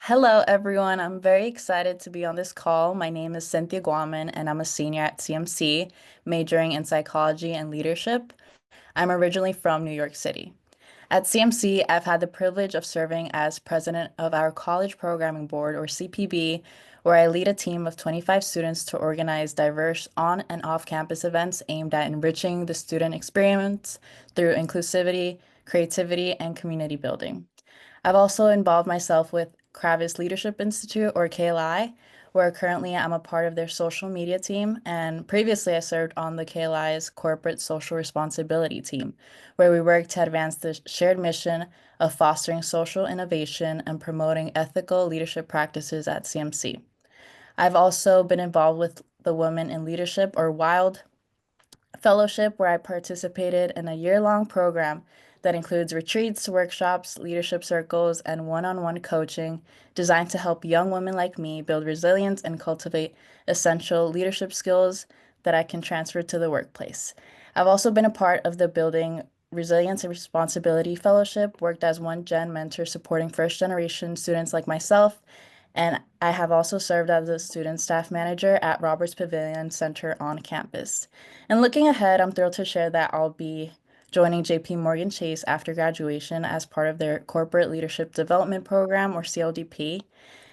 Hello, everyone. I'm very excited to be on this call. My name is Cynthia Guaman, and I'm a senior at CMC, majoring in psychology and leadership. I'm originally from New York City. At CMC, I've had the privilege of serving as president of our College Programming Board, or CPB, where I lead a team of 25 students to organize diverse on and off-campus events aimed at enriching the student experience through inclusivity, creativity, and community building. I've also involved myself with Kravis Leadership Institute, or KLI, where currently I'm a part of their social media team. And previously, I served on the KLI's corporate social responsibility team, where we work to advance the shared mission of fostering social innovation and promoting ethical leadership practices at CMC. I've also been involved with the Women in Leadership, or WILD, fellowship where I participated in a year-long program that includes retreats, workshops, leadership circles, and one-on-one coaching designed to help young women like me build resilience and cultivate essential leadership skills that I can transfer to the workplace. I've also been a part of the Building Resilience and Responsibility Fellowship, worked as one gen mentor supporting first generation students like myself, and I have also served as a student staff manager at Roberts Pavilion Center on campus. And looking ahead, I'm thrilled to share that I'll be joining JP Morgan Chase after graduation as part of their Corporate Leadership Development Program, or CLDP.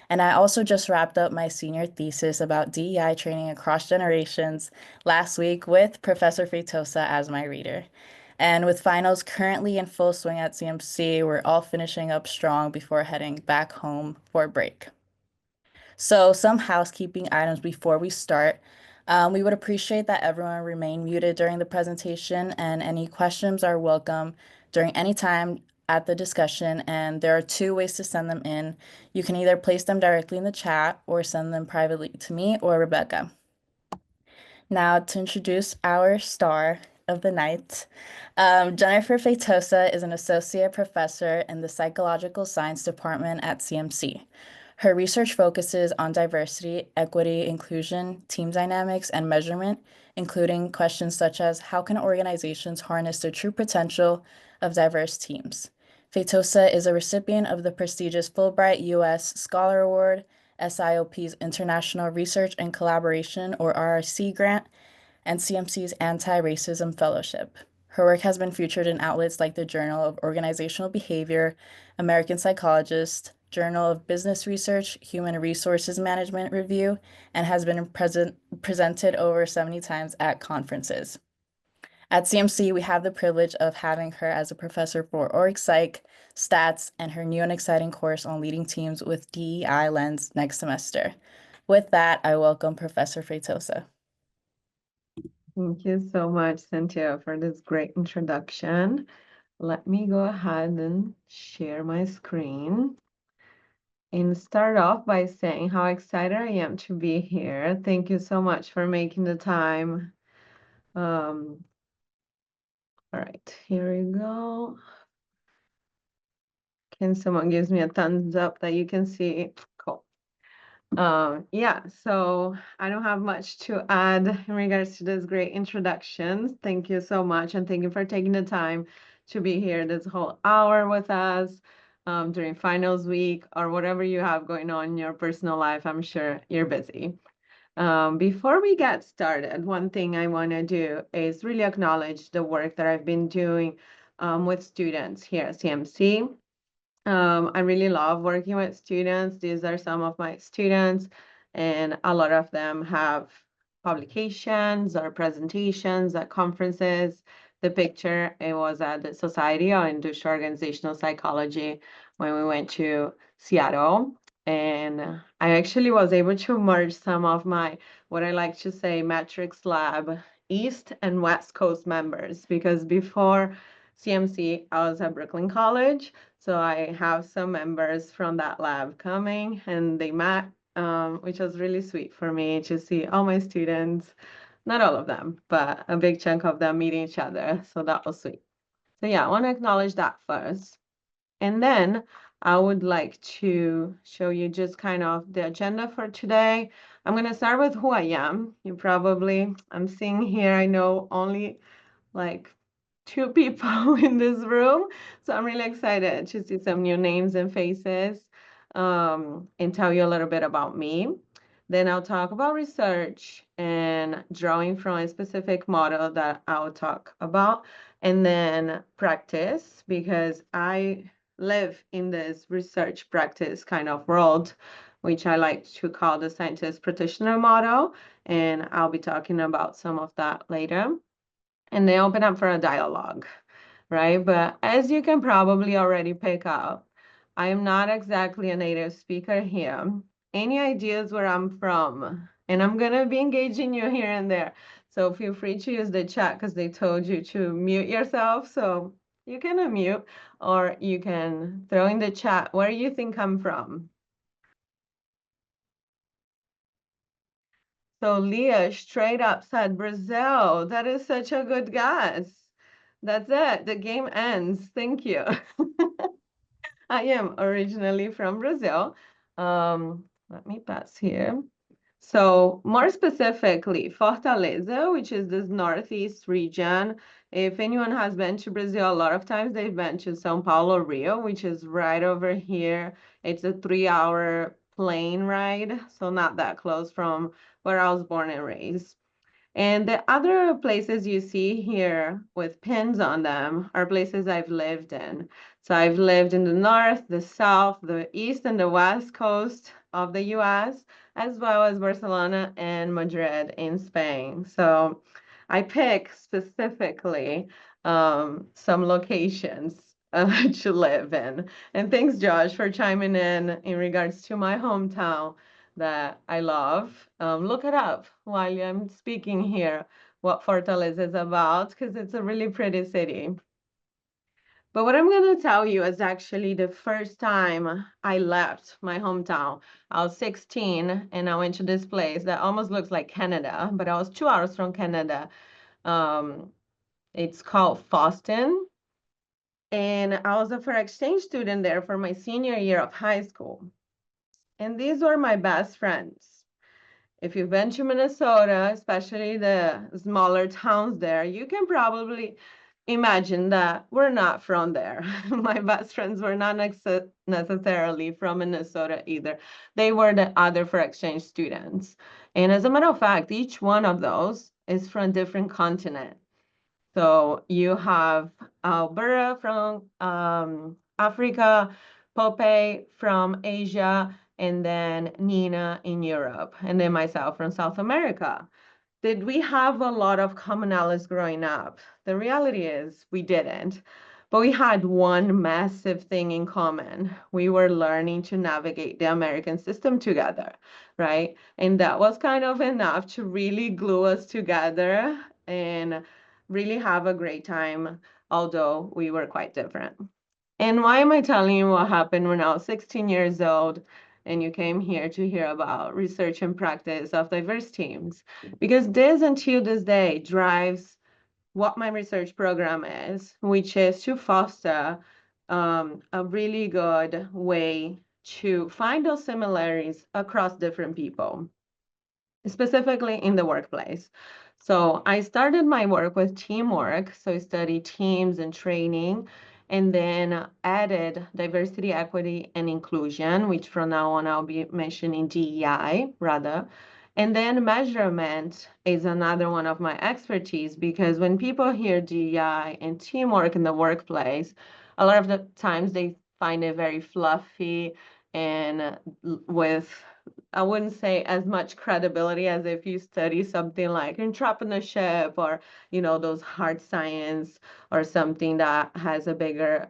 And I also just wrapped up my senior thesis about DEI training across generations last week with Professor Feitosa as my reader. And with finals currently in full swing at CMC, we're all finishing up strong before heading back home for break. So, some housekeeping items before we start. We would appreciate that everyone remain muted during the presentation, and any questions are welcome during any time at the discussion. And there are two ways to send them in. You can either place them directly in the chat or send them privately to me or Rebecca. Now, to introduce our star of the night, Jennifer Feitosa is an associate professor in the Psychological Science Department at CMC. Her research focuses on diversity, equity, inclusion, team dynamics, and measurement, including questions such as how can organizations harness the true potential of diverse teams? Feitosa is a recipient of the prestigious Fulbright U.S. Scholar Award, SIOP's International Research and Collaboration, or RRC grant, and CMC's Anti-Racism Fellowship. Her work has been featured in outlets like the Journal of Organizational Behavior, American Psychologist, Journal of Business Research, Human Resources Management Review, and has been presented over 70 times at conferences. At CMC, we have the privilege of having her as a professor for org psych, stats, and her new and exciting course on leading teams with DEI lens next semester. With that, I welcome Professor Feitosa. Thank you so much, Cynthia, for this great introduction. Let me go ahead and share my screen and start off by saying how excited I am to be here. Thank you so much for making the time. All right, here we go. Can someone gives me a thumbs up that you can see? Cool. Yeah, so I don't have much to add in regards to this great introduction. Thank you so much, and thank you for taking the time to be here this whole hour with us during finals week or whatever you have going on in your personal life. I'm sure you're busy. Before we get started, one thing I want to do is really acknowledge the work that I've been doing with students here at CMC. I really love working with students. These are some of my students, and a lot of them have publications or presentations at conferences. The picture, it was at the Society of Industrial Organizational Psychology when we went to Seattle. And I actually was able to merge some of my, what I like to say, Metrics Lab East and West Coast members, because before CMC, I was at Brooklyn College. So I have some members from that lab coming, and they met, which was really sweet for me to see all my students, not all of them, but a big chunk of them meeting each other. So that was sweet. So yeah, I want to acknowledge that first. And then I would like to show you just kind of the agenda for today. I'm going to start with who I am. I'm seeing here, I know only like 2 people in this room. So I'm really excited to see some new names and faces. and tell you a little bit about me. Then I'll talk about research and drawing from a specific model that I'll talk about, and then practice, because I live in this research practice kind of world, which I like to call the scientist practitioner model. And I'll be talking about some of that later. And they open up for a dialogue, right? But as you can probably already pick up, I am not exactly a native speaker here. Any ideas where I'm from? And I'm gonna be engaging you here and there. So feel free to use the chat because they told you to mute yourself. So you can unmute or you can throw in the chat where you think I'm from. So Leah straight up said Brazil. That is such a good guess. That's it. The game ends. Thank you. I am originally from Brazil. Let me pass here. So more specifically, Fortaleza, which is this northeast region. If anyone has been to Brazil, a lot of times they've been to São Paulo, Rio, which is right over here. It's a 3-hour plane ride, so not that close from where I was born and raised. And the other places you see here with pins on them are places I've lived in. So I've lived in the north, the south, the east, and the west coast of the US, as well as Barcelona and Madrid in Spain. So I pick specifically some locations to live in. And thanks, Josh, for chiming in regards to my hometown that I love. Look it up while I'm speaking here, what Fortaleza is about, because it's a really pretty city. But what I'm going to tell you is actually the first time I left my hometown. I was 16 and I went to this place that almost looks like Canada, but I was 2 hours from Canada. Um, it's called Boston. And I was a foreign exchange student there for my senior year of high school. And these were my best friends. If you've been to Minnesota, especially the smaller towns there, you can probably imagine that we're not from there. My best friends were not necessarily from Minnesota either. They were the other for exchange students. And as a matter of fact, each one of those is from a different continent. So you have Alberta from Africa, Pope from Asia, and then Nina in Europe, and then myself from South America. Did we have a lot of commonalities growing up? The reality is we didn't. But we had one massive thing in common. We were learning to navigate the American system together, right? And that was kind of enough to really glue us together and really have a great time, although we were quite different. And why am I telling you what happened when I was 16 years old and you came here to hear about research and practice of diverse teams? Because this, until this day, drives what my research program is, which is to foster a really good way to find those similarities across different people, specifically in the workplace. So I started my work with teamwork. So I studied teams and training, and then added diversity, equity, and inclusion, which from now on I'll be mentioning DEI rather. And then measurement is another one of my expertise, because when people hear DEI and teamwork in the workplace, a lot of the times they find it very fluffy and with, I wouldn't say as much credibility as if you study something like entrepreneurship or, those hard science or something that has a bigger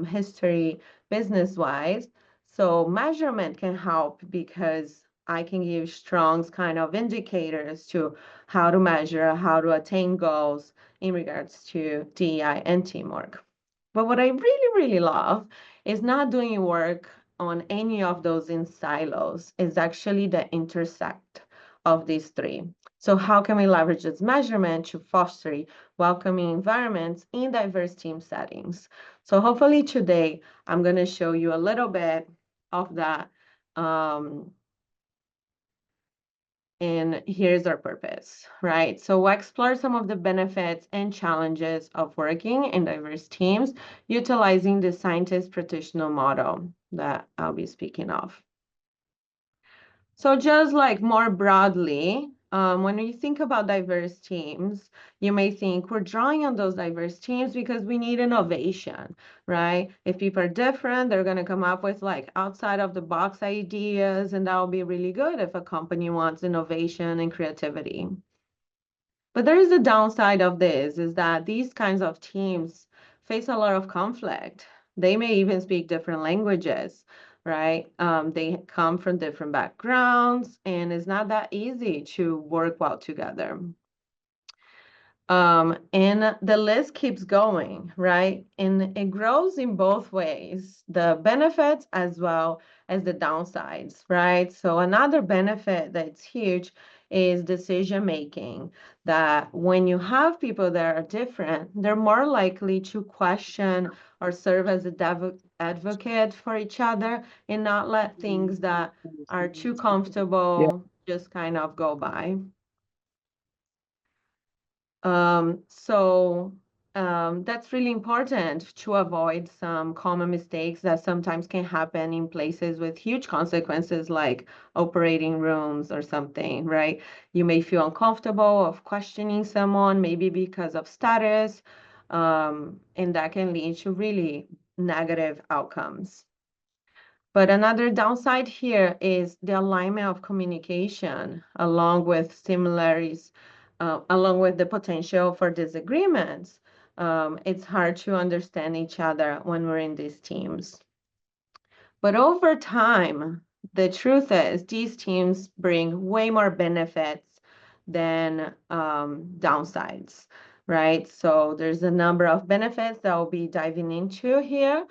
history business-wise. So measurement can help because I can give strong kind of indicators to how to measure, how to attain goals in regards to DEI and teamwork. But what I really, really love is not doing work on any of those in silos. Is actually the intersect of these three. So how can we leverage this measurement to foster welcoming environments in diverse team settings? So hopefully today I'm going to show you a little bit of that And here's our purpose, right? So we'll explore some of the benefits and challenges of working in diverse teams, utilizing the scientist practitioner model that I'll be speaking of. So just like more broadly, when you think about diverse teams, you may think we're drawing on those diverse teams because we need innovation, right? If people are different, they're going to come up with like outside of the box ideas, and that will be really good if a company wants innovation and creativity. But there is a downside of this, is that these kinds of teams face a lot of conflict. They may even speak different languages, right? They come from different backgrounds, and it's not that easy to work well together. And the list keeps going, right? And it grows in both ways, the benefits as well as the downsides, right? So another benefit that's huge is decision making, that when you have people that are different, they're more likely to question or serve as a advocate for each other and not let things that are too comfortable just kind of go by. That's really important to avoid some common mistakes that sometimes can happen in places with huge consequences, like operating rooms or something, right? You may feel uncomfortable of questioning someone, maybe because of status, and that can lead to really negative outcomes. But another downside here is the alignment of communication, along with similarities, along with the potential for disagreements. It's hard to understand each other when we're in these teams. But over time, the truth is these teams bring way more benefits than downsides, right? So there's a number of benefits that I'll be diving into here,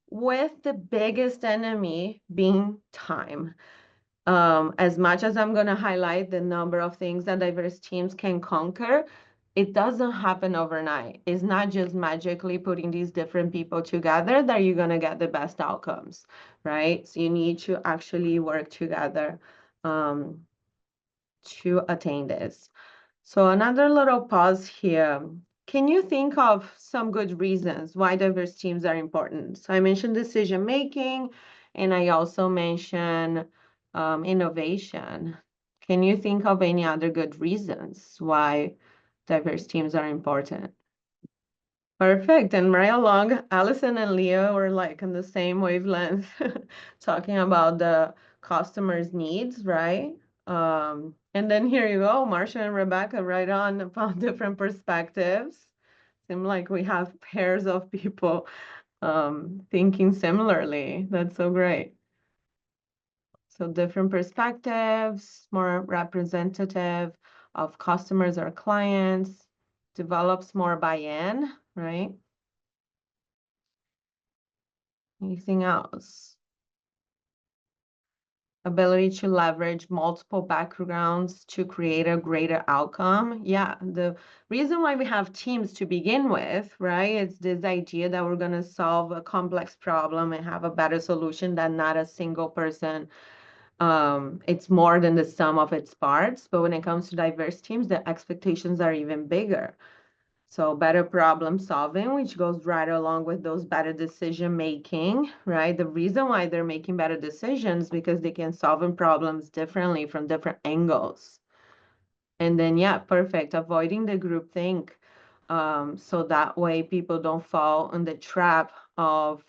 with the biggest enemy being time. As much as I'm going to highlight the number of things that diverse teams can conquer, it doesn't happen overnight. It's not just magically putting these different people together that you're going to get the best outcomes, right? So you need to actually work together um, to attain this. So another little pause here. Can you think of some good reasons why diverse teams are important? So I mentioned decision making, and I also mentioned innovation. Can you think of any other good reasons why diverse teams are important? Perfect. And right along, Allison and Leo were like on the same wavelength, talking about the customer's needs, right? And then here you go, Marsha and Rebecca, right on about different perspectives. Seem like we have pairs of people thinking similarly. That's so great. So different perspectives, more representative of customers or clients, develops more buy-in, right? Anything else? Ability to leverage multiple backgrounds to create a greater outcome. Yeah, the reason why we have teams to begin with, right? It's this idea that we're going to solve a complex problem and have a better solution than not a single person. It's more than the sum of its parts. But when it comes to diverse teams, the expectations are even bigger. So better problem solving, which goes right along with those better decision making, right? The reason why they're making better decisions because they can solve problems differently from different angles. And then, yeah, perfect. Avoiding the groupthink. So that way people don't fall in the trap of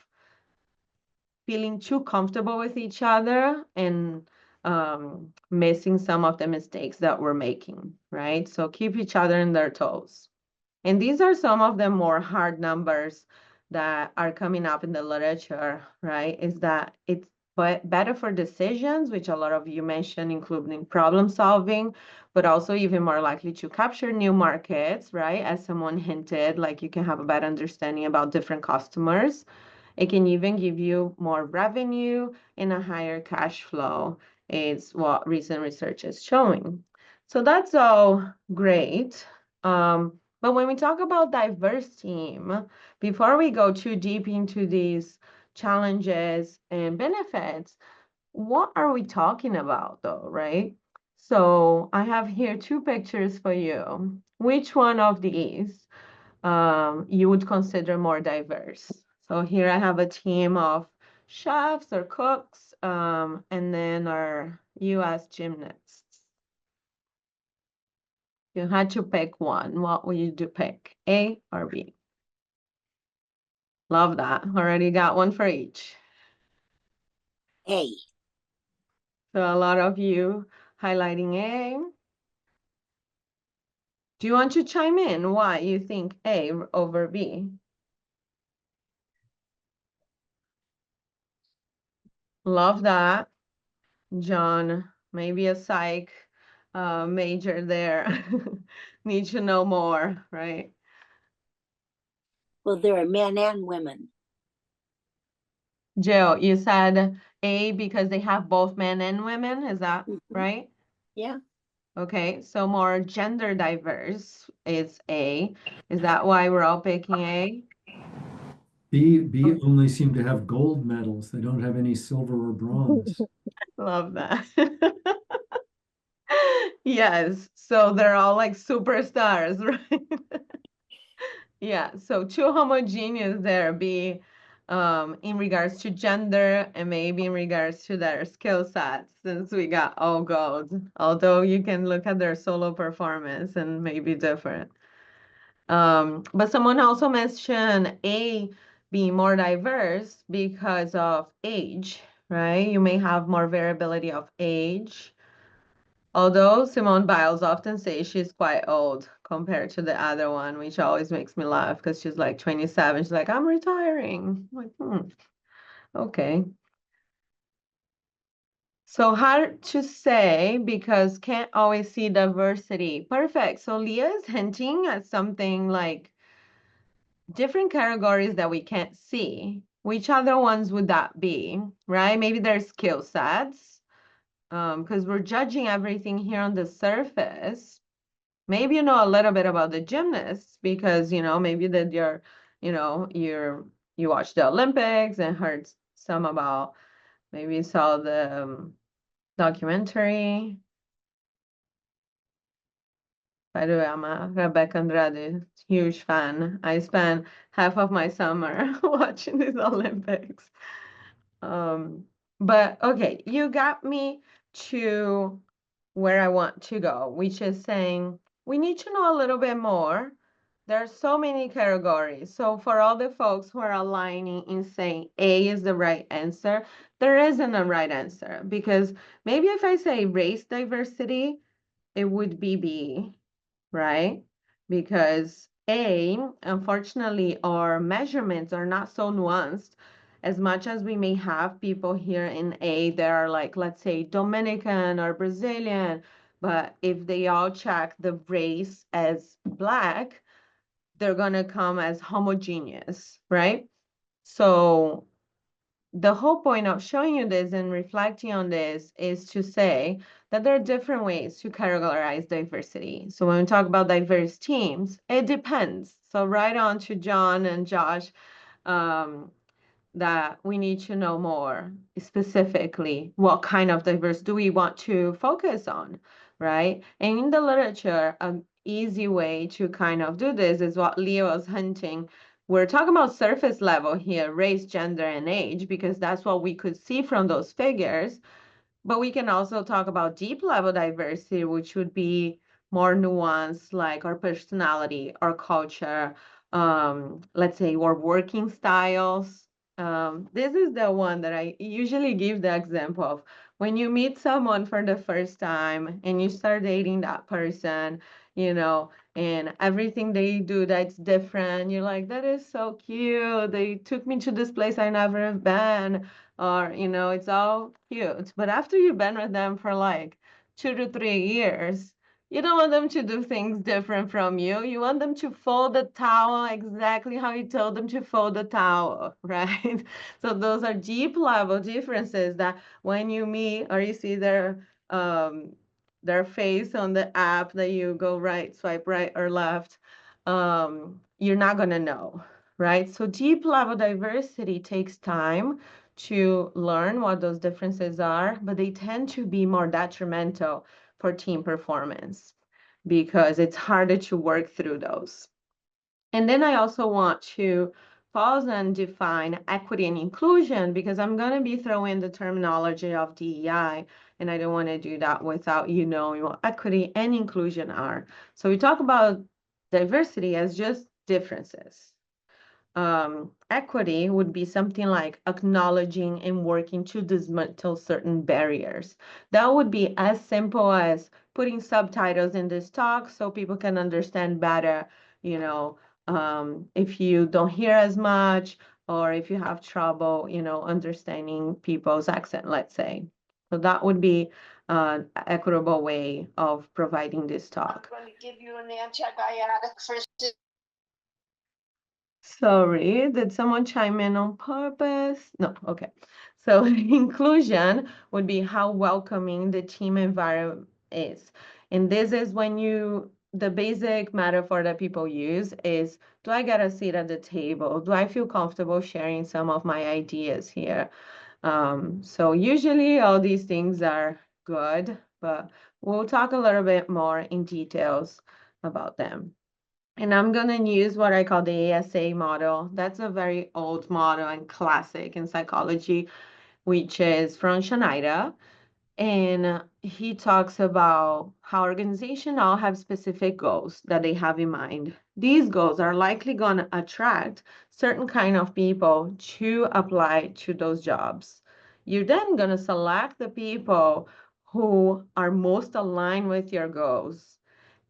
feeling too comfortable with each other and missing some of the mistakes that we're making, right? So keep each other in their toes. And these are some of the more hard numbers that are coming up in the literature, right? Is that it's better for decisions, which a lot of you mentioned, including problem solving, but also even more likely to capture new markets, right? As someone hinted, like you can have a better understanding about different customers. It can even give you more revenue and a higher cash flow, is what recent research is showing. So that's all great. But when we talk about diverse team, before we go too deep into these challenges and benefits, what are we talking about though, right? So I have here two pictures for you. Which one of these you would consider more diverse? So here I have a team of chefs or cooks, and then our US gymnasts. You had to pick one. What would you do pick? A or B? Love that. Already got one for each. A. So a lot of you highlighting A. Do you want to chime in why you think A over B? Love that. John, maybe a psych major there. Need to know more, right? Well, there are men and women. Jill, you said A because they have both men and women, is that Mhm. right? Yeah. Okay, so more gender diverse is A. Is that why we're all picking A? B only seem to have gold medals. They don't have any silver or bronze. Love that. Yes, so they're all like superstars, right? Yeah, so too homogeneous there be in regards to gender and maybe in regards to their skill sets since we got all gold. Although you can look at their solo performance and maybe different. But someone also mentioned A being more diverse because of age, right? You may have more variability of age. Although Simone Biles often says she's quite old compared to the other one, which always makes me laugh because she's like 27. She's like, I'm retiring. I'm like, okay. So hard to say because can't always see diversity. Perfect. So Leah is hinting at something like different categories that we can't see. Which other ones would that be, right? Maybe their skill sets, because we're judging everything here on the surface. Maybe you know a little bit about the gymnasts because maybe that you watched the Olympics and heard some about maybe saw the documentary. By the way, I'm a Rebecca Andrade huge fan. I spent half of my summer watching these Olympics. Um, but okay, you got me to where I want to go, which is saying we need to know a little bit more. There are so many categories. So for all the folks who are aligning and saying A is the right answer, there isn't a right answer because maybe if I say race diversity, it would be B, right? Because A, unfortunately, our measurements are not so nuanced. As much as we may have people here in A that are like, let's say, Dominican or Brazilian, but if they all check the race as Black, they're gonna come as homogeneous, right? So the whole point of showing you this and reflecting on this is to say that there are different ways to categorize diversity. So when we talk about diverse teams, it depends. So right on to John and Josh, um, that we need to know more specifically what kind of diverse do we want to focus on, right? And in the literature, an easy way to kind of do this is what Leo was hinting. We're talking about surface level here, race, gender, and age, because that's what we could see from those figures. But we can also talk about deep level diversity, which would be more nuanced, like our personality, our culture, let's say our working styles. This is the one that I usually give the example of. When you meet someone for the first time and you start dating that person, and everything they do that's different, you're like, that is so cute. They took me to this place I never have been or it's all cute. But after you've been with them for like 2 to 3 years, you don't want them to do things different from you. You want them to fold the towel exactly how you told them to fold the towel, right? So those are deep level differences that when you meet or you see their face on the app that you go right, swipe right or left, you're not gonna know, right? So deep level diversity takes time to learn what those differences are, but they tend to be more detrimental for team performance because it's harder to work through those. And then I also want to pause and define equity and inclusion because I'm going to be throwing the terminology of DEI, and I don't want to do that without you knowing what equity and inclusion are. So we talk about diversity as just differences. Equity would be something like acknowledging and working to dismantle certain barriers. That would be as simple as putting subtitles in this talk so people can understand better, you know, if you don't hear as much or if you have trouble, understanding people's accent, let's say. So that would be an equitable way of providing this talk. I'm going to give you an antibiotic for. Sorry, did someone chime in on purpose? No, okay. So inclusion would be how welcoming the team environment is. And this is when the basic metaphor that people use is, do I get a seat at the table? Do I feel comfortable sharing some of my ideas here? So usually all these things are good, but we'll talk a little bit more in details about them. And I'm going to use what I call the ASA model. That's a very old model and classic in psychology, which is from Schneider. And he talks about how organizations all have specific goals that they have in mind. These goals are likely going to attract certain kind of people to apply to those jobs. You're then going to select the people who are most aligned with your goals.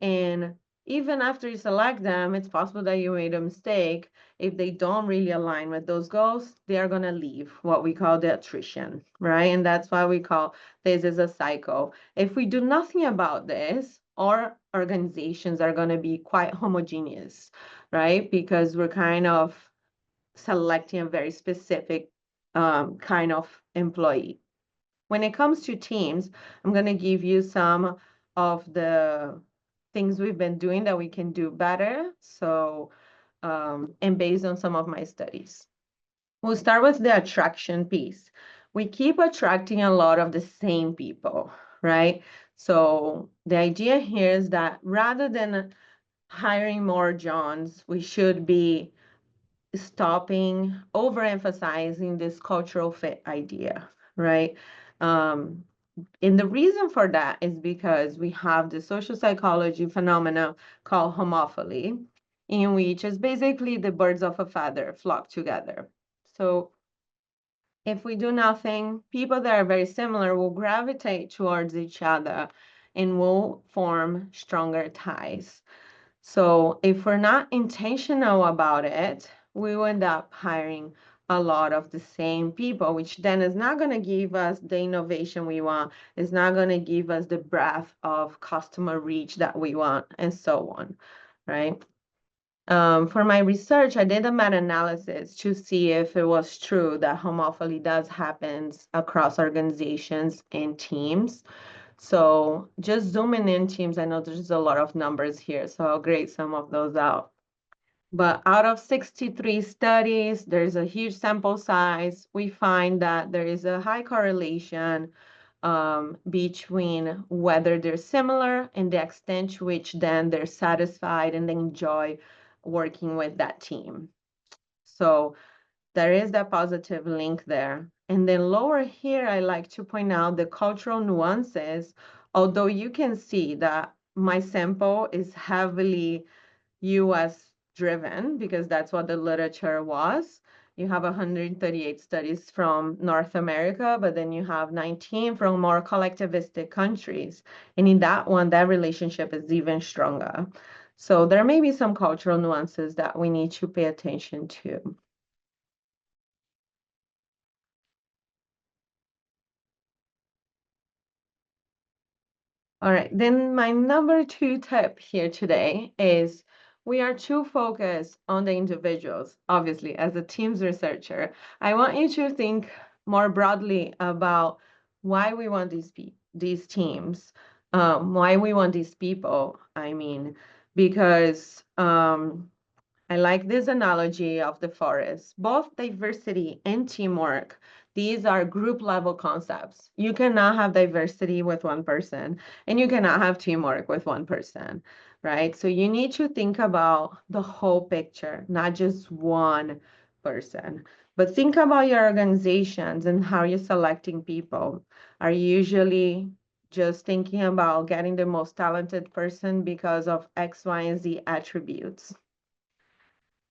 And even after you select them, it's possible that you made a mistake. If they don't really align with those goals, they are going to leave, what we call the attrition, right? And that's why we call this is a cycle. If we do nothing about this, our organizations are going to be quite homogeneous, right? Because we're kind of selecting a very specific kind of employee. When it comes to teams, I'm going to give you some of the things we've been doing that we can do better. So, and based on some of my studies. We'll start with the attraction piece. We keep attracting a lot of the same people, right? So the idea here is that rather than hiring more Johns, we should be stopping overemphasizing this cultural fit idea, right? And the reason for that is because we have the social psychology phenomena called homophily, in which is basically the birds of a feather flock together. So if we do nothing, people that are very similar will gravitate towards each other and will form stronger ties. So if we're not intentional about it, we will end up hiring a lot of the same people, which then is not going to give us the innovation we want. It's not going to give us the breadth of customer reach that we want, and so on, right? For my research, I did a meta-analysis to see if it was true that homophily does happen across organizations and teams. So just zooming in teams, I know there's a lot of numbers here, so I'll grade some of those out. But out of 63 studies, there's a huge sample size. We find that there is a high correlation between whether they're similar and the extent to which then they're satisfied and they enjoy working with that team. So there is that positive link there. And then lower here, I like to point out the cultural nuances, although you can see that my sample is heavily US driven because that's what the literature was. You have 138 studies from North America, but then you have 19 from more collectivistic countries. And in that one, that relationship is even stronger. So there may be some cultural nuances that we need to pay attention to. All right, then my number 2 tip here today is we are too focused on the individuals. Obviously, as a teams researcher, I want you to think more broadly about why we want these teams, why we want these people, I mean, because I like this analogy of the forest. Both diversity and teamwork These are group level concepts. You cannot have diversity with one person, and you cannot have teamwork with one person, right? So you need to think about the whole picture, not just one person. But think about your organizations and how you're selecting people. Are you usually just thinking about getting the most talented person because of X, Y, and Z attributes?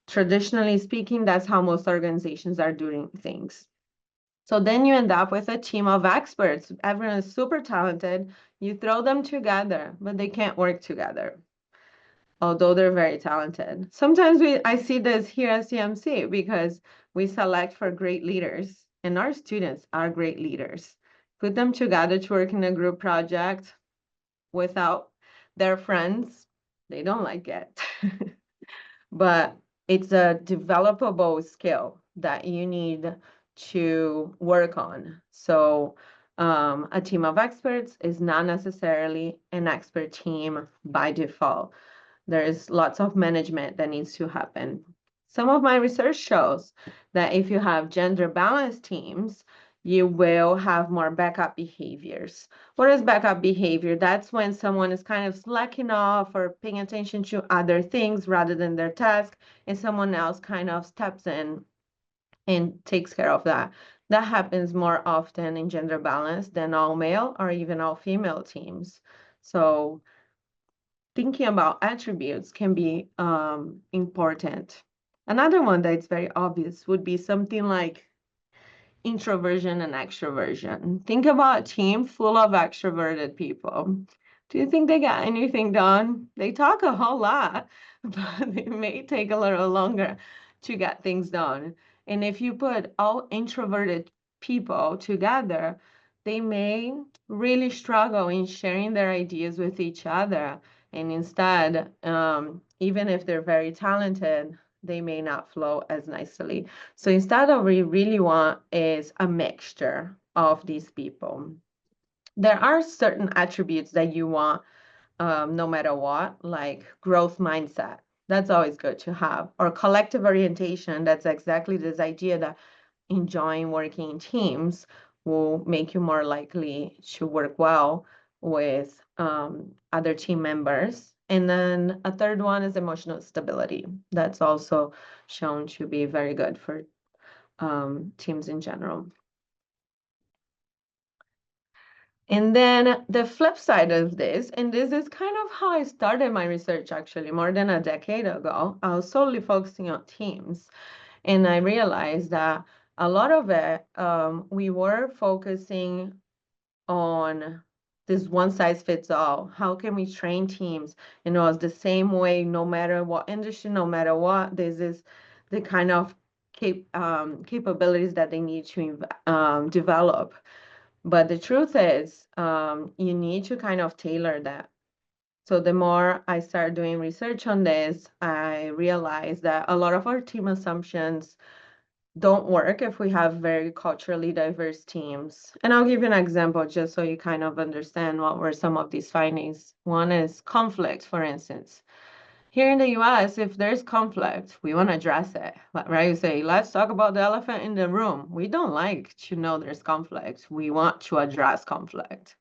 Traditionally speaking, that's how most organizations are doing things. So then you end up with a team of experts. Everyone is super talented. You throw them together, but they can't work together, although they're very talented. Sometimes I see this here at CMC because we select for great leaders, and our students are great leaders. Put them together to work in a group project without their friends, they don't like it. But it's a developable skill that you need to work on. So a team of experts is not necessarily an expert team by default. There's lots of management that needs to happen. Some of my research shows that if you have gender balanced teams, you will have more backup behaviors. What is backup behavior? That's when someone is kind of slacking off or paying attention to other things rather than their task, and someone else kind of steps in and takes care of that. That happens more often in gender balance than all male or even all female teams. So thinking about attributes can be important. Another one that's very obvious would be something like introversion and extroversion. Think about a team full of extroverted people. Do you think they got anything done? They talk a whole lot, but it may take a little longer to get things done. And if you put all introverted people together, they may really struggle in sharing their ideas with each other. And instead, even if they're very talented, they may not flow as nicely. So instead, what we really want is a mixture of these people. There are certain attributes that you want no matter what, like growth mindset. That's always good to have. Or collective orientation. That's exactly this idea that enjoying working in teams will make you more likely to work well with other team members. And then a third one is emotional stability. That's also shown to be very good for teams in general. And then the flip side of this, and this is kind of how I started my research actually more than a decade ago, I was solely focusing on teams. And I realized that a lot of it, we were focusing on this one size fits all. How can we train teams? You know, it's the same way, no matter what industry, no matter what, this is the kind of capabilities that they need to develop. But the truth is, you need to kind of tailor that. So the more I started doing research on this, I realized that a lot of our team assumptions don't work if we have very culturally diverse teams. And I'll give you an example just so you kind of understand what were some of these findings. One is conflict, for instance. Here in the US, if there's conflict, we want to address it, right? You say, let's talk about the elephant in the room. We don't like to know there's conflict. We want to address conflict.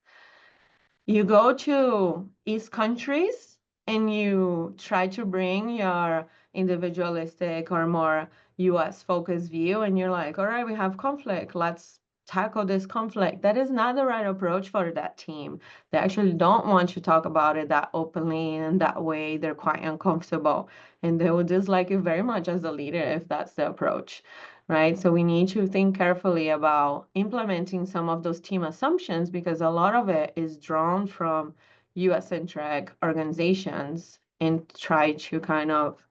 You go to East countries and you try to bring your individualistic or more US focused view, and you're like, all right, we have conflict. Let's tackle this conflict. That is not the right approach for that team. They actually don't want to talk about it that openly and that way. They're quite uncomfortable, and they will dislike you very much as a leader if that's the approach. Right? So we need to think carefully about implementing some of those team assumptions because a lot of it is drawn from US-centric organizations and try to kind of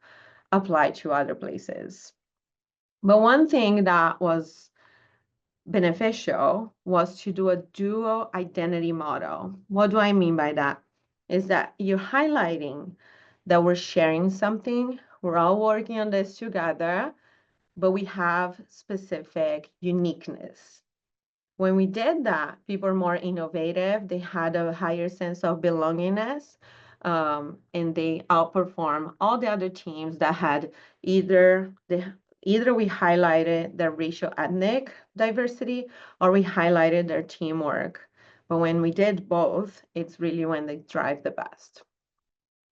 apply to other places. But one thing that was beneficial was to do a dual identity model. What do I mean by that? Is that you're highlighting that we're sharing something, we're all working on this together, but we have specific uniqueness. When we did that, people are more innovative, they had a higher sense of belongingness, and they outperform all the other teams that had either Either we highlighted their racial ethnic diversity or we highlighted their teamwork. But when we did both, it's really when they drive the best.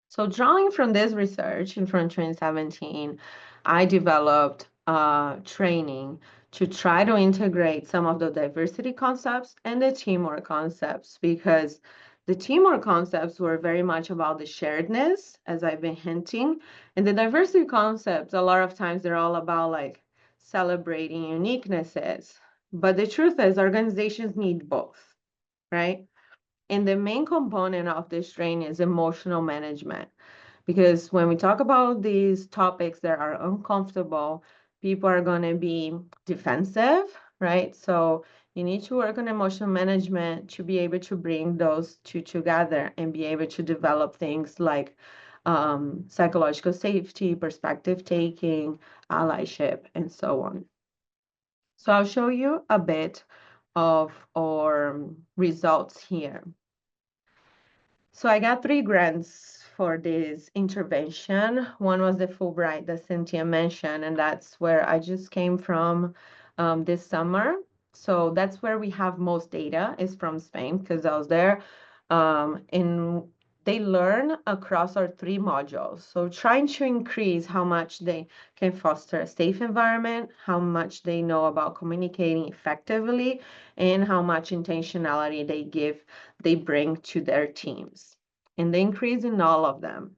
So drawing from this research in from 2017, I developed training to try to integrate some of the diversity concepts and the teamwork concepts, because the teamwork concepts were very much about the sharedness, as I've been hinting, and the diversity concepts, a lot of times they're all about like celebrating uniquenesses. But the truth is organizations need both, right? And the main component of this training is emotional management. Because when we talk about these topics that are uncomfortable, people are going to be defensive, right? So you need to work on emotional management to be able to bring those two together and be able to develop things like psychological safety, perspective taking, allyship, and so on. So I'll show you a bit of our results here. So I got 3 grants for this intervention. One was the Fulbright that Cynthia mentioned, and that's where I just came from this summer. So that's where we have most data is from Spain because I was there. And they learn across our 3 modules. So trying to increase how much they can foster a safe environment, how much they know about communicating effectively, and how much intentionality they bring to their teams. And the increase in all of them.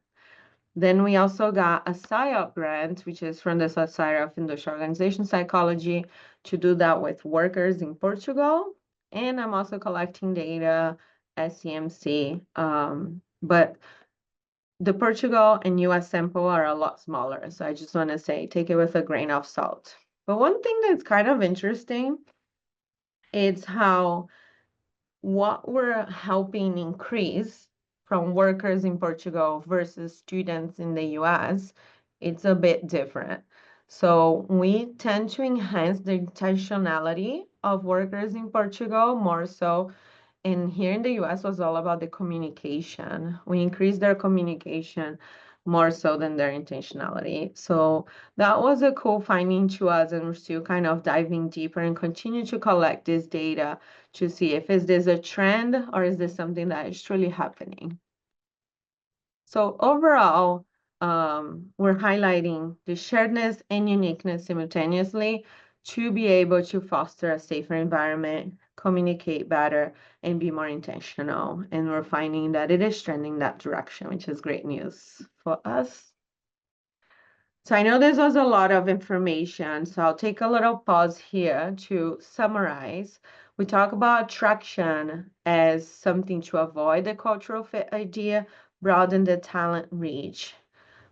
Then we also got a SIOP grant, which is from the Society of Industrial Organization Psychology, to do that with workers in Portugal. And I'm also collecting data at CMC. But the Portugal and US sample are a lot smaller. So I just want to say, take it with a grain of salt. But one thing that's kind of interesting is how what we're helping increase from workers in Portugal versus students in the US, it's a bit different. So we tend to enhance the intentionality of workers in Portugal more so. And here in the US was all about the communication. We increased their communication more so than their intentionality. So that was a cool finding to us, and we're still kind of diving deeper and continue to collect this data to see if is this a trend or is this something that is truly happening. So overall, we're highlighting the sharedness and uniqueness simultaneously to be able to foster a safer environment, communicate better, and be more intentional. And we're finding that it is trending that direction, which is great news for us. So I know this was a lot of information, so I'll take a little pause here to summarize. We talk about attraction as something to avoid the cultural fit idea, broaden the talent reach.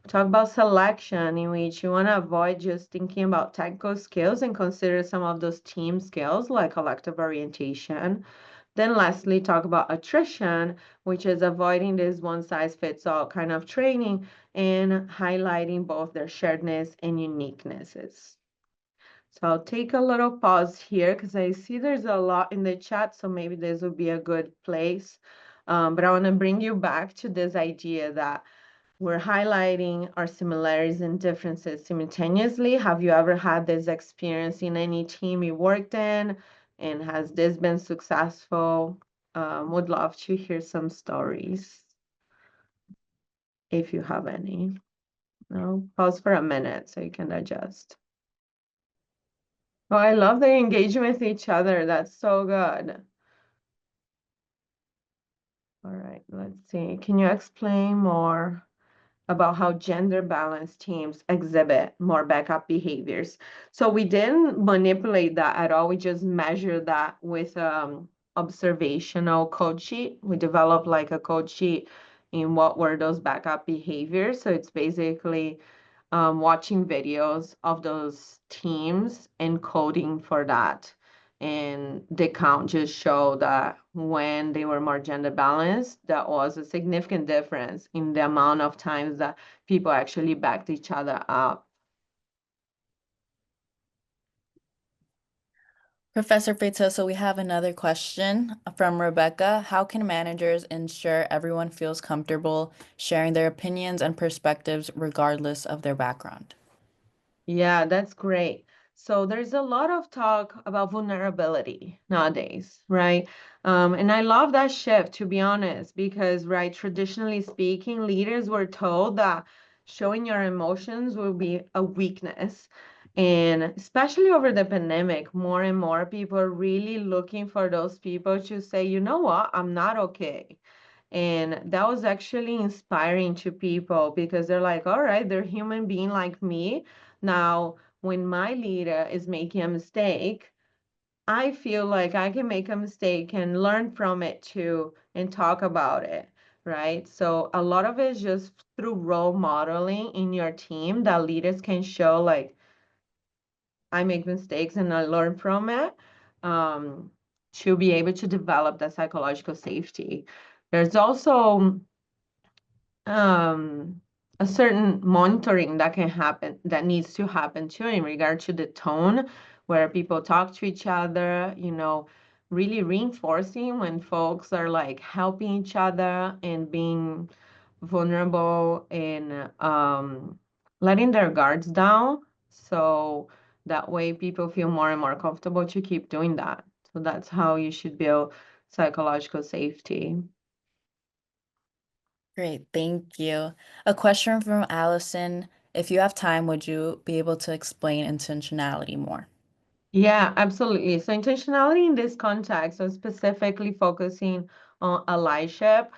We talk about selection, in which you want to avoid just thinking about technical skills and consider some of those team skills like collective orientation. Then lastly, talk about attrition, which is avoiding this one-size-fits-all kind of training and highlighting both their sharedness and uniquenesses. So I'll take a little pause here because I see there's a lot in the chat, so maybe this would be a good place. But I want to bring you back to this idea that we're highlighting our similarities and differences simultaneously. Have you ever had this experience in any team you worked in? And has this been successful? Would love to hear some stories if you have any. No, pause for a minute so you can adjust. Oh, I love the engagement with each other. That's so good. All right, let's see. Can you explain more about how gender balanced teams exhibit more backup behaviors? So we didn't manipulate that at all. We just measured that with observational code sheet. We developed like a code sheet in what were those backup behaviors. So it's basically watching videos of those teams and coding for that. And the count just showed that when they were more gender balanced, that was a significant difference in the amount of times that people actually backed each other up. Professor Feitosa, we have another question from Rebecca. How can managers ensure everyone feels comfortable sharing their opinions and perspectives regardless of their background? Yeah, that's great. So there's a lot of talk about vulnerability nowadays, right? And I love that shift, to be honest, because, right, traditionally speaking, leaders were told that showing your emotions will be a weakness. And especially over the pandemic, more and more people are really looking for those people to say, you know what, I'm not okay. And that was actually inspiring to people because they're like, all right, they're human being like me. Now, when my leader is making a mistake, I feel like I can make a mistake and learn from it too and talk about it, right? So a lot of it is just through role modeling in your team that leaders can show like I make mistakes and I learn from it, um, to be able to develop that psychological safety. There's also um, a certain monitoring that can happen, that needs to happen too, in regard to the tone where people talk to each other, really reinforcing when folks are like helping each other and being vulnerable and letting their guards down. So that way people feel more and more comfortable to keep doing that. So that's how you should build psychological safety. Great, thank you. A question from Allison. If you have time, would you be able to explain intentionality more? Yeah, absolutely. So intentionality in this context was specifically focusing on allyship.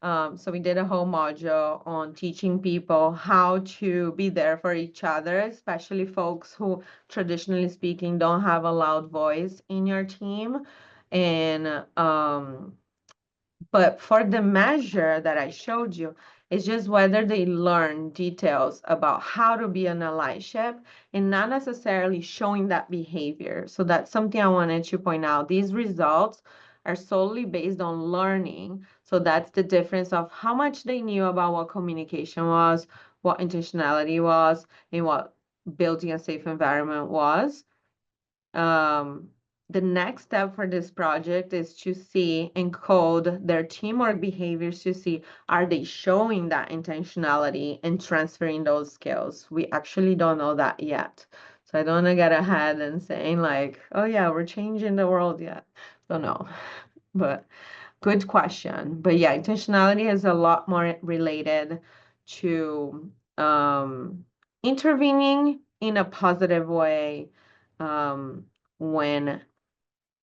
So we did a whole module on teaching people how to be there for each other, especially folks who, traditionally speaking, don't have a loud voice in your team. And but for the measure that I showed you, it's just whether they learn details about how to be an allyship and not necessarily showing that behavior. So that's something I wanted to point out. These results are solely based on learning. So that's the difference of how much they knew about what communication was, what intentionality was, and what building a safe environment was. um, the next step for this project is to see and code their teamwork behaviors to see, are they showing that intentionality and transferring those skills? We actually don't know that yet. So I don't want to get ahead and saying like, oh yeah, we're changing the world yet. Don't know. But good question. But yeah, intentionality is a lot more related to intervening in a positive way um, when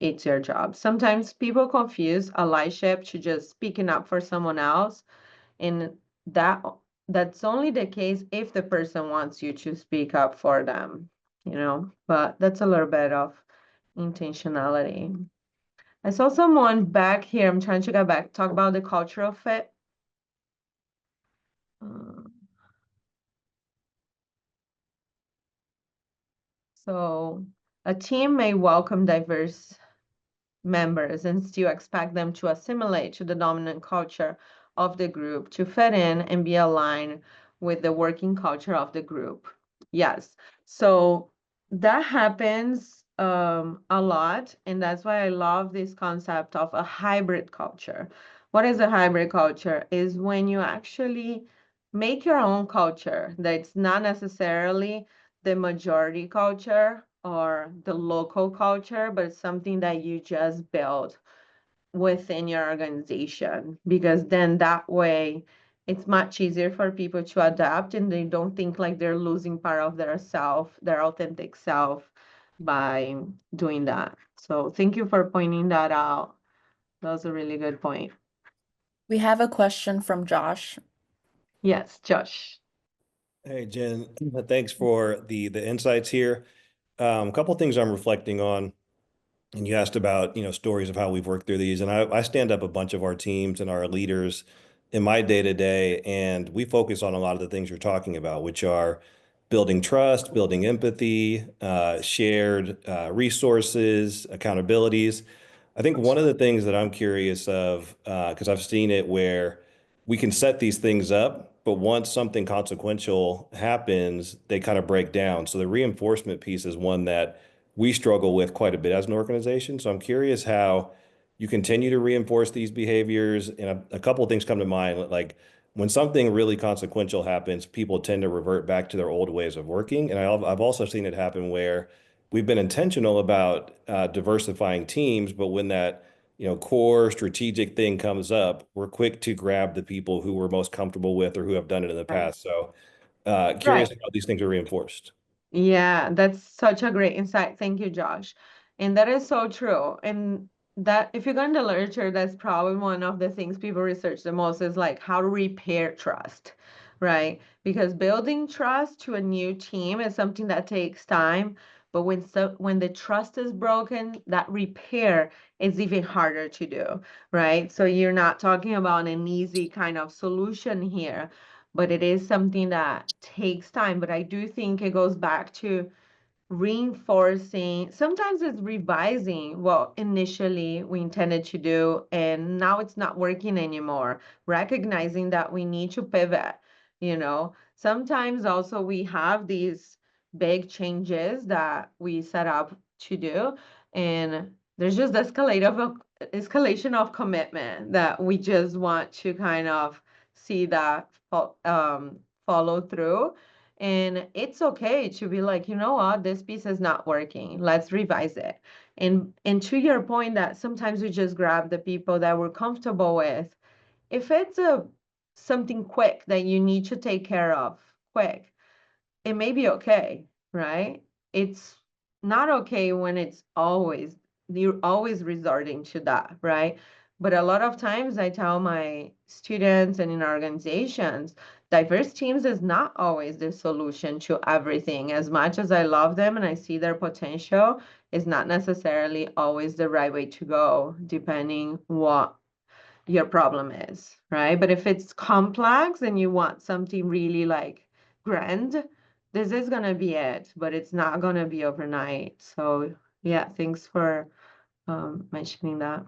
it's your job. Sometimes people confuse allyship to just speaking up for someone else, and that that's only the case if the person wants you to speak up for them. But that's a little bit of intentionality. I saw someone back here. I'm trying to get back, talk about the cultural fit. Uh, so a team may welcome diverse members and still expect them to assimilate to the dominant culture of the group, to fit in and be aligned with the working culture of the group. Yes. So that happens a lot. And that's why I love this concept of a hybrid culture. What is a hybrid culture? Is when you actually make your own culture that's not necessarily the majority culture or the local culture, but it's something that you just build within your organization, because then that way it's much easier for people to adapt and they don't think like they're losing part of their self, their authentic self, by doing that. So thank you for pointing that out. That was a really good point. We have a question from Josh. Yes, Josh. Hey, Jen, thanks for the insights here. A couple of things I'm reflecting on, and you asked about, stories of how we've worked through these, and I stand up a bunch of our teams and our leaders in my day to day, and we focus on a lot of the things you're talking about, which are building trust, building empathy, shared resources, accountabilities. I think one of the things that I'm curious of, because I've seen it where we can set these things up, but once something consequential happens, they kind of break down. So the reinforcement piece is one that we struggle with quite a bit as an organization. So I'm curious how you continue to reinforce these behaviors. And a couple of things come to mind, like when something really consequential happens, people tend to revert back to their old ways of working. And I've also seen it happen where we've been intentional about diversifying teams, but when that core strategic thing comes up, we're quick to grab the people who we're most comfortable with or who have done it in the Right. past. So Right. curious how these things are reinforced. Yeah, that's such a great insight. Thank you, Josh. And that is so true. And that if you go in the literature, that's probably one of the things people research the most is like how to repair trust, right? Because building trust to a new team is something that takes time. But when the trust is broken, that repair is even harder to do, right? So you're not talking about an easy kind of solution here, but it is something that takes time. But I do think it goes back to reinforcing, sometimes it's revising what initially we intended to do, and now it's not working anymore. Recognizing that we need to pivot, Sometimes also we have these big changes that we set up to do, and there's just escalation of commitment that we just want to kind of see that follow through. And it's okay to be like, you know what, this piece is not working. Let's revise it. And to your point that sometimes we just grab the people that we're comfortable with. If it's something quick that you need to take care of quick, it may be okay, right? It's not okay when you're always resorting to that, right? But a lot of times I tell my students and in organizations, diverse teams is not always the solution to everything. As much as I love them and I see their potential, is not necessarily always the right way to go, depending what your problem is, right? But if it's complex and you want something really like grand, this is going to be it, but it's not going to be overnight. So, yeah, thanks for mentioning that.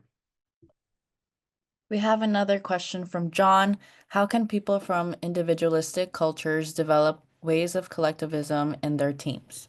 We have another question from John. How can people from individualistic cultures develop ways of collectivism in their teams?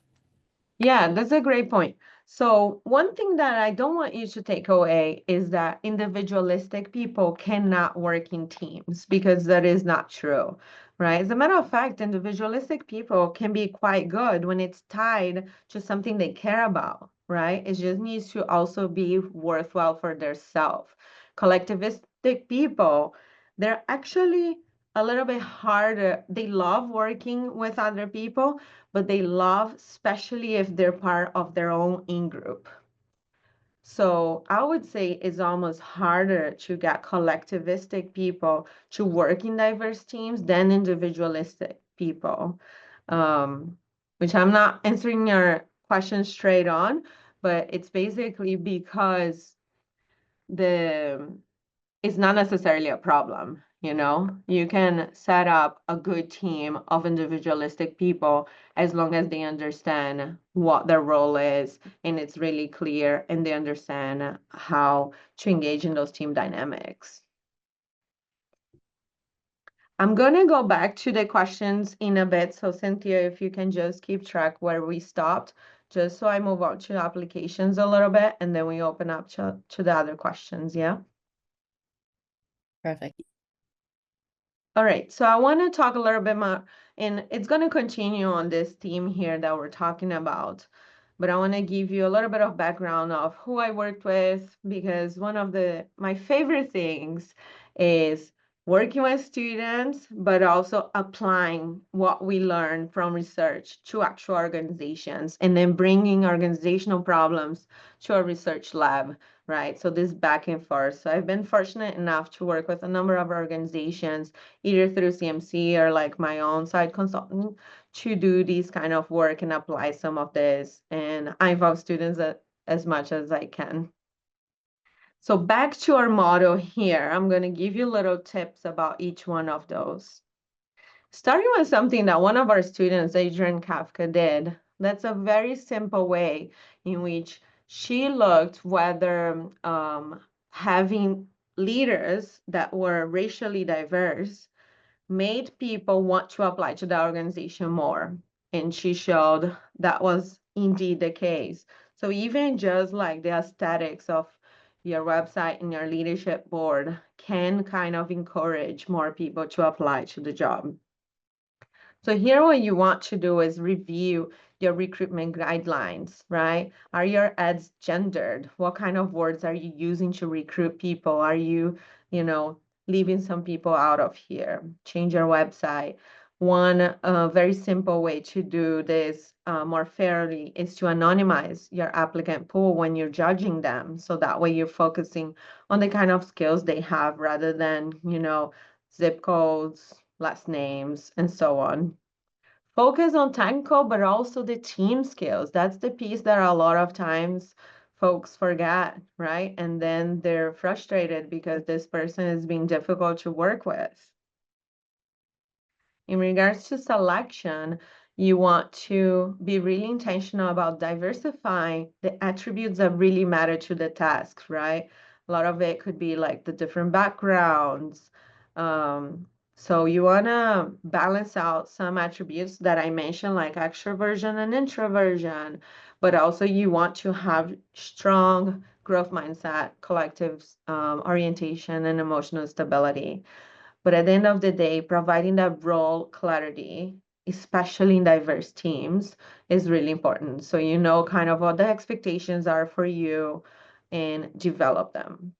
Yeah, that's a great point. So one thing that I don't want you to take away is that individualistic people cannot work in teams, because that is not true, right? As a matter of fact, individualistic people can be quite good when it's tied to something they care about, right? It just needs to also be worthwhile for their self. Collectivistic people, they're actually a little bit harder. They love working with other people, but they love, especially if they're part of their own in-group. So I would say it's almost harder to get collectivistic people to work in diverse teams than individualistic people. Which I'm not answering your question straight on, but it's basically because the it's not necessarily a problem. You can set up a good team of individualistic people as long as they understand what their role is and it's really clear and they understand how to engage in those team dynamics. I'm going to go back to the questions in a bit. So Cynthia, if you can just keep track where we stopped, just so I move on to applications a little bit, and then we open up to the other questions. Yeah. Perfect. All right, so I want to talk a little bit more, and it's going to continue on this theme here that we're talking about, but I want to give you a little bit of background of who I worked with, because one of my favorite things is working with students, but also applying what we learn from research to actual organizations, and then bringing organizational problems to a research lab, right? So this back and forth. So I've been fortunate enough to work with a number of organizations, either through CMC or like my own side consultant, to do these kind of work and apply some of this. And I involve students as much as I can. So back to our model here, I'm going to give you little tips about each one of those. Starting with something that one of our students, Adrian Kafka, did. That's a very simple way in which she looked whether having leaders that were racially diverse made people want to apply to the organization more. And she showed that was indeed the case. So even just like the aesthetics of your website and your leadership board can kind of encourage more people to apply to the job. So here what you want to do is review your recruitment guidelines, right? Are your ads gendered? What kind of words are you using to recruit people? Are you, leaving some people out of here? Change your website. One very simple way to do this more fairly is to anonymize your applicant pool when you're judging them. So that way you're focusing on the kind of skills they have rather than, zip codes, last names, and so on. Focus on technical, but also the team skills. That's the piece that a lot of times folks forget, right? And then they're frustrated because this person is being difficult to work with. In regards to selection, you want to be really intentional about diversifying the attributes that really matter to the task, right? A lot of it could be like the different backgrounds. So you want to balance out some attributes that I mentioned, like extroversion and introversion, but also you want to have strong growth mindset, collective orientation, and emotional stability. But at the end of the day, providing that role clarity, especially in diverse teams, is really important. So you know kind of what the expectations are for you and develop them.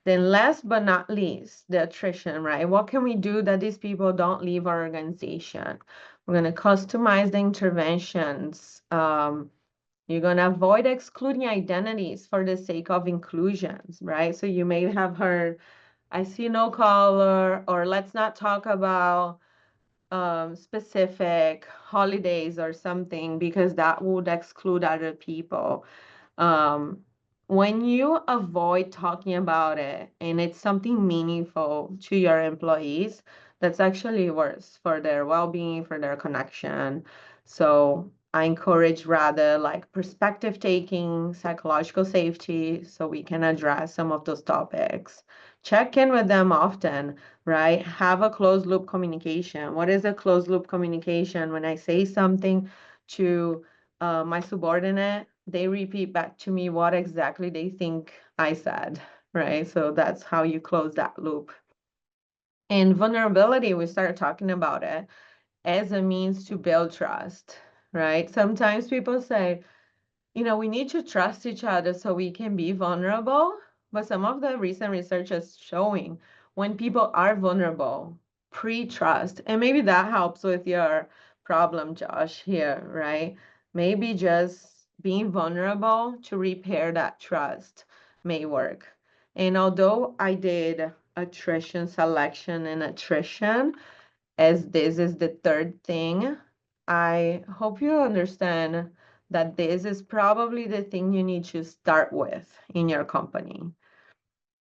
Then last but not least, the attrition, right? What can we do that these people don't leave our organization? We're going to customize the interventions. You're going to avoid excluding identities for the sake of inclusions, right? So you may have heard, I see no color, or let's not talk about specific holidays or something because that would exclude other people. When you avoid talking about it and it's something meaningful to your employees, that's actually worse for their well-being, for their connection. So I encourage rather like perspective taking, psychological safety, so we can address some of those topics. Check in with them often, right? Have a closed loop communication. What is a closed loop communication? When I say something to my subordinate, they repeat back to me what exactly they think I said, right? So that's how you close that loop. And vulnerability, we started talking about it as a means to build trust, right? Sometimes people say, we need to trust each other so we can be vulnerable. But some of the recent research is showing when people are vulnerable, pre-trust, and maybe that helps with your problem, Josh, here, right? Maybe just being vulnerable to repair that trust may work. And although I did attrition, selection, and attrition, as this is the third thing, I hope you understand that this is probably the thing you need to start with in your company.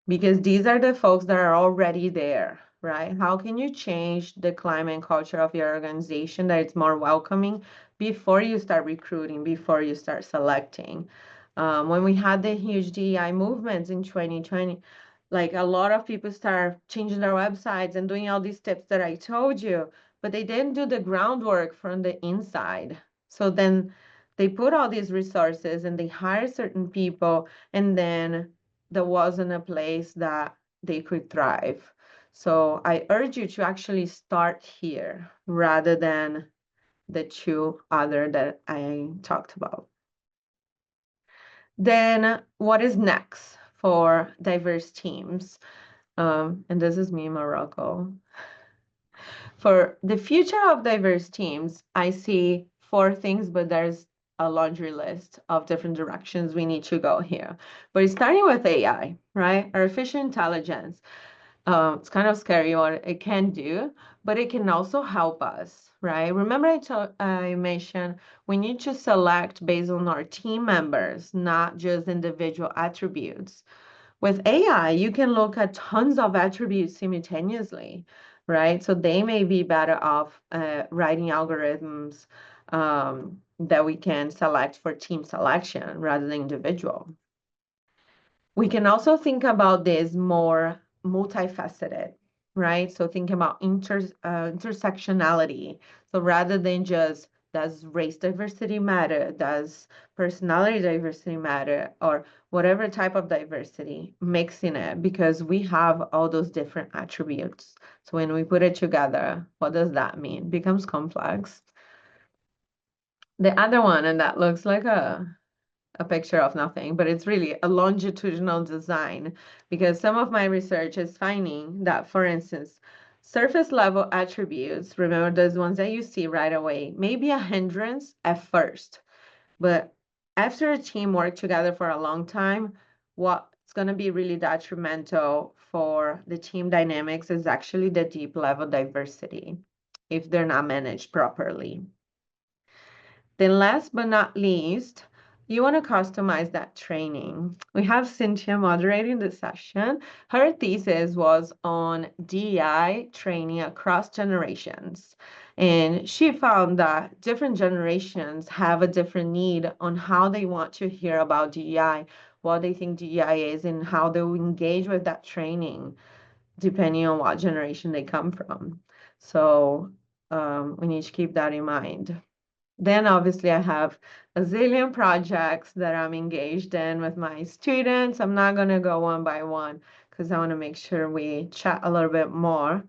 Because these are the folks that are already there, right? How can you change the climate and culture of your organization that it's more welcoming before you start recruiting, before you start selecting? When we had the huge DEI movements in 2020, like a lot of people start changing their websites and doing all these tips that I told you, but they didn't do the groundwork from the inside. So then they put all these resources and they hire certain people, and then there wasn't a place that they could thrive. So I urge you to actually start here rather than the two other that I talked about. Then what is next for diverse teams? And this is me in Morocco. For the future of diverse teams, I see 4 things, but there's a laundry list of different directions we need to go here. But it's starting with AI, right? Artificial intelligence. It's kind of scary what it can do, but it can also help us, right? Remember I mentioned we need to select based on our team members, not just individual attributes. With AI, you can look at tons of attributes simultaneously, right? So they may be better off writing algorithms that we can select for team selection rather than individual. We can also think about this more multifaceted, right? So think about intersectionality. So rather than just Does race diversity matter? Does personality diversity matter? Or whatever type of diversity, mixing it because we have all those different attributes. So when we put it together, what does that mean? It becomes complex. The other one, and that looks like a picture of nothing, but it's really a longitudinal design because some of my research is finding that, for instance, surface level attributes, remember those ones that you see right away, may be a hindrance at first, but after a team work together for a long time, what's going to be really detrimental for the team dynamics is actually the deep level diversity if they're not managed properly. Then last but not least, you want to customize that training. We have Cynthia moderating the session. Her thesis was on DEI training across generations. And she found that different generations have a different need on how they want to hear about DEI, what they think DEI is, and how they will engage with that training, depending on what generation they come from. So we need to keep that in mind. Then obviously I have a zillion projects that I'm engaged in with my students. I'm not going to go one by one because I want to make sure we chat a little bit more.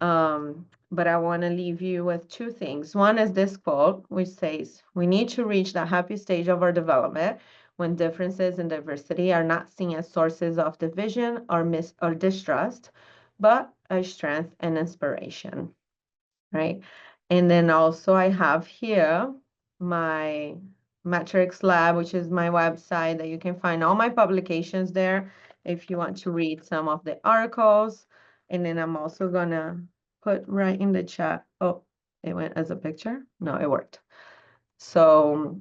But I want to leave you with two things. One is this quote, which says, "We need to reach the happy stage of our development when differences and diversity are not seen as sources of division or distrust, but as strength and inspiration." Right? And then also I have here my Metrics Lab, which is my website that you can find all my publications there if you want to read some of the articles. And then I'm also gonna put right in the chat. Oh, it went as a picture? No, it worked. So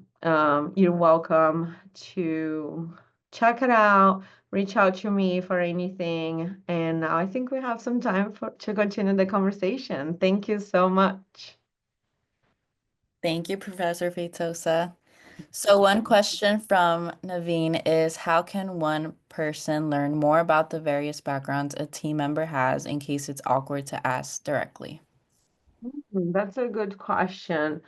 you're welcome to check it out, reach out to me for anything. And now I think we have some time to continue the conversation. Thank you so much. Thank you, Professor Feitosa. So one question from Naveen is, how can one person learn more about the various backgrounds a team member has in case it's awkward to ask directly? That's a good question.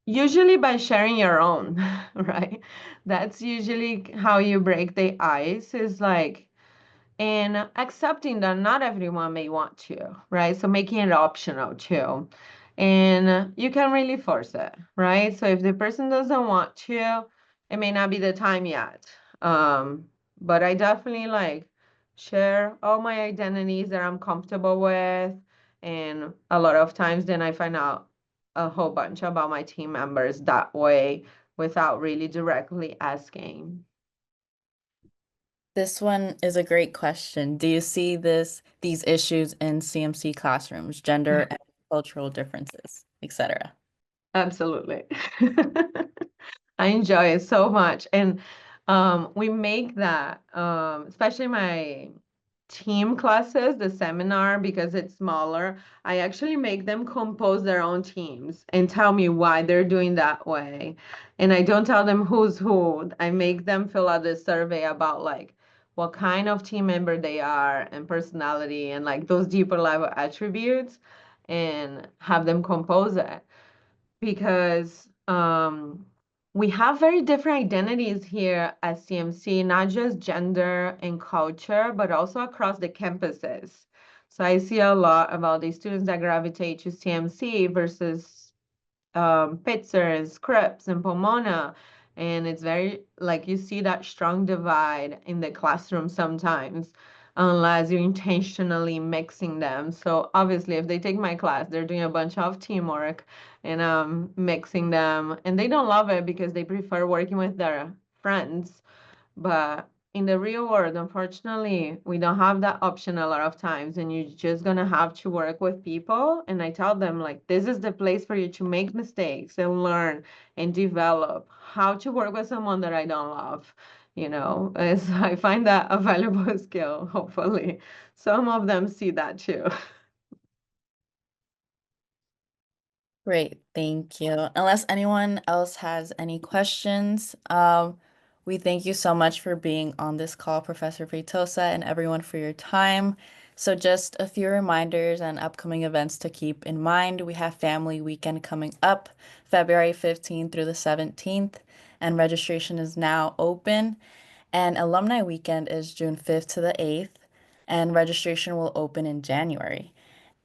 Usually by sharing your own, right? That's usually how you break the ice, is like, and accepting that not everyone may want to, right? So making it optional too. And you can really force it, right? So if the person doesn't want to, it may not be the time yet. But I definitely like share all my identities that I'm comfortable with. And a lot of times then I find out a whole bunch about my team members that way without really directly asking. This one is a great question. Do you see these issues in CMC classrooms, gender and cultural differences, etc.? Absolutely. I enjoy it so much. And we make that, especially my team classes, the seminar, because it's smaller, I actually make them compose their own teams and tell me why they're doing that way. And I don't tell them who's who. I make them fill out this survey about like what kind of team member they are and personality and like those deeper level attributes and have them compose it because we have very different identities here at CMC, not just gender and culture, but also across the campuses. So I see a lot about the students that gravitate to CMC versus Pitzer and Scripps and Pomona. And it's very, like, you see that strong divide in the classroom sometimes, unless you're intentionally mixing them. So obviously, if they take my class, they're doing a bunch of teamwork and mixing them. And they don't love it because they prefer working with their friends. But in the real world, unfortunately, we don't have that option a lot of times, and you're just gonna have to work with people. And I tell them, like, this is the place for you to make mistakes and learn and develop how to work with someone that I don't love. As I find that a valuable skill, hopefully. Some of them see that too. Great, thank you. Unless anyone else has any questions, we thank you so much for being on this call, Professor Feitosa, and everyone for your time. So just a few reminders and upcoming events to keep in mind. We have Family Weekend coming up February 15th through the 17th, and registration is now open. And Alumni Weekend is June 5th to the 8th, and registration will open in January.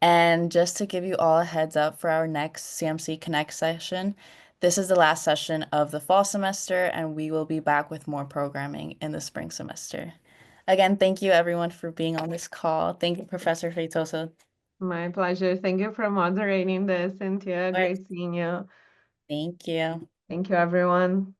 And just to give you all a heads up for our next CMC Connect session, this is the last session of the fall semester, and we will be back with more programming in the spring semester. Again, thank you everyone for being on this call. Thank you, Professor Feitosa. My pleasure. Thank you for moderating this, Cynthia. Great seeing you. Thank you. Thank you, everyone.